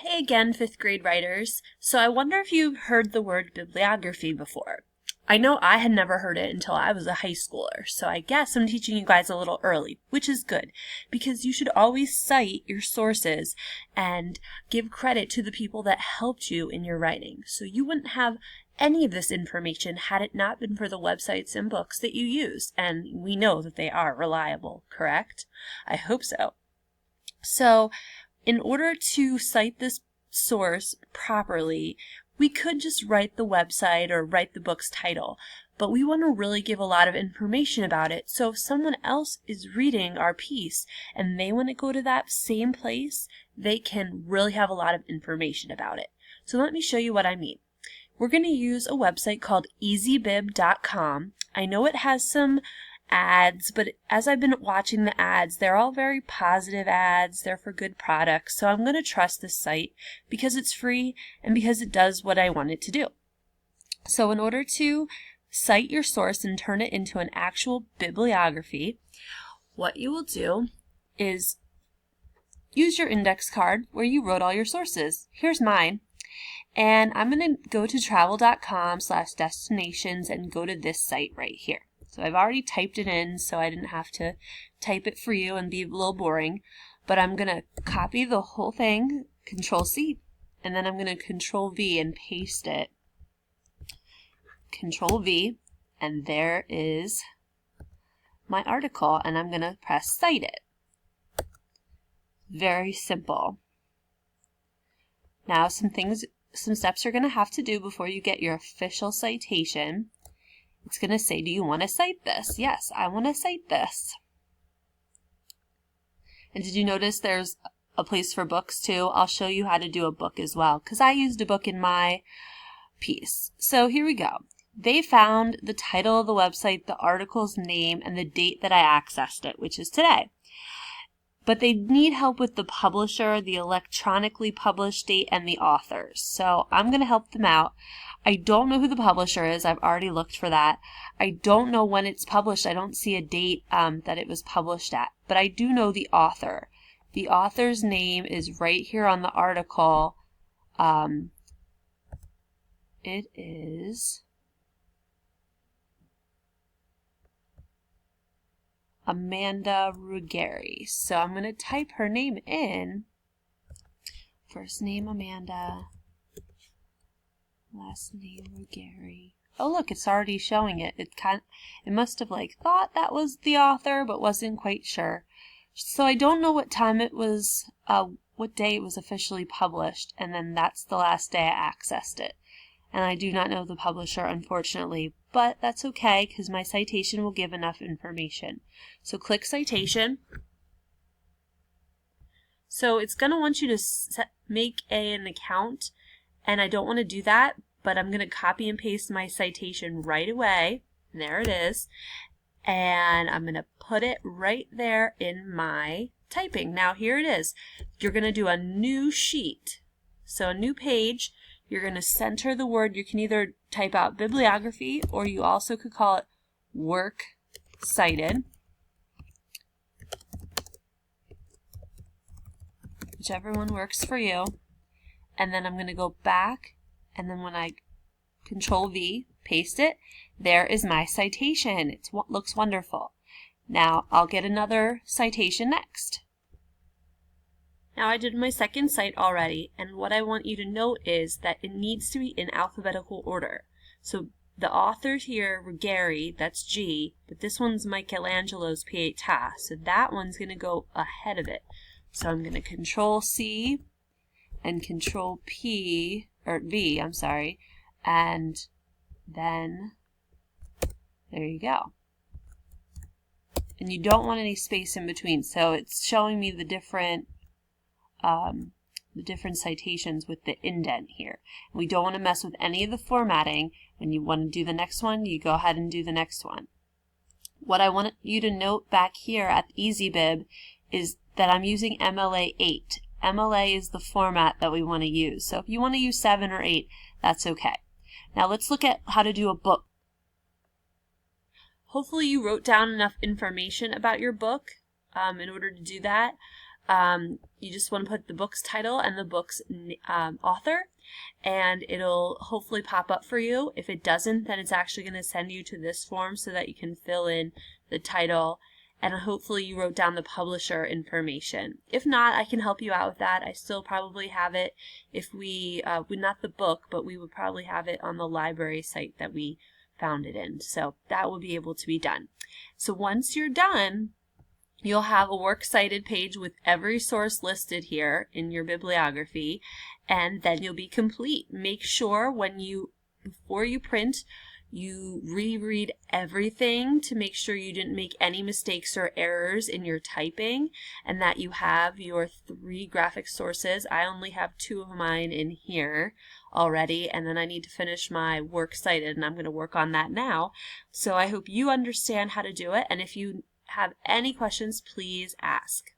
Hey again, 5th grade writers. So I wonder if you've heard the word bibliography before. I know I had never heard it until I was a high schooler, so I guess I'm teaching you guys a little early, which is good, because you should always cite your sources and give credit to the people that helped you in your writing. So you wouldn't have any of this information had it not been for the websites and books that you use, and we know that they are reliable, correct? I hope so. So, in order to cite this source properly, we could just write the website or write the book's title, but we want to really give a lot of information about it. So if someone else is reading our piece and they want to go to that same place, they can really have a lot of information about it. So let me show you what I mean. We're going to use a website called easybib.com. I know it has some ads, but as I've been watching the ads, they're all very positive ads. They're for good products. So I'm going to trust this site because it's free and because it does what I want it to do. So in order to cite your source and turn it into an actual bibliography, what you will do is use your index card where you wrote all your sources. Here's mine. And I'm going to go to travel.com/destinations and go to this site right here. So I've already typed it in, so I didn't have to type it for you and be a little boring. But I'm going to copy the whole thing, Control-C, and then I'm going to Control-V and paste it. Control-V, and there is my article, and I'm going to press Cite it. Very simple. Now some steps you're going to have to do before you get your official citation. It's going to say, do you want to cite this? Yes, I want to cite this. And did you notice there's a place for books too? I'll show you how to do a book as well, because I used a book in my piece. So here we go. They found the title of the website, the article's name, and the date that I accessed it, which is today. But they need help with the publisher, the electronically published date, and the authors. So I'm going to help them out. I don't know who the publisher is. I've already looked for that. I don't know when it's published. I don't see a date that it was published at. But I do know the author. The author's name is right here on the article. It is Amanda Ruggieri. So I'm going to type her name in. First name Amanda. Last name Ruggieri. Oh look, it's already showing it. It must have thought that was the author but wasn't quite sure. So I don't know what time it was, what day it was officially published, and then that's the last day I accessed it. And I do not know the publisher, unfortunately, but that's okay because my citation will give enough information. So click Citation. So it's going to want you to make an account, and I don't want to do that, but I'm going to copy and paste my citation right away. And there it is. And I'm going to put it right there in my typing. Now here it is. You're going to do a new sheet. So a new page. You're going to center the word. You can either type out bibliography, or you also could call it work cited. Whichever one works for you. And then I'm going to go back, and then when I Control-V, paste it, there is my citation. It looks wonderful. Now I'll get another citation next. Now I did my second cite already, and what I want you to note is that it needs to be in alphabetical order. So the author here, Ruggieri, that's G, but this one's Michelangelo's Pietà, so that one's going to go ahead of it. So I'm going to Control-C and Control-V, and then there you go. And you don't want any space in between, so it's showing me the different citations with the indent here. We don't want to mess with any of the formatting. When you want to do the next one, you go ahead and do the next one. What I want you to note back here at easybib is that I'm using MLA 8. MLA is the format that we want to use. So if you want to use 7 or 8, that's okay. Now let's look at how to do a book. Hopefully you wrote down enough information about your book in order to do that. You just want to put the book's title and the book's author, and it'll hopefully pop up for you. If it doesn't, then it's actually going to send you to this form so that you can fill in the title, and hopefully you wrote down the publisher information. If not, I can help you out with that. I still probably have it if we not the book, but we would probably have it on the library site that we found it in. So that will be able to be done. So once you're done, you'll have a works cited page with every source listed here in your bibliography, and then you'll be complete. Make sure before you print, you reread everything to make sure you didn't make any mistakes or errors in your typing, and that you have your 3 graphic sources. I only have 2 of mine in here already, and then I need to finish my works cited, and I'm going to work on that now. So I hope you understand how to do it, and if you have any questions, please ask.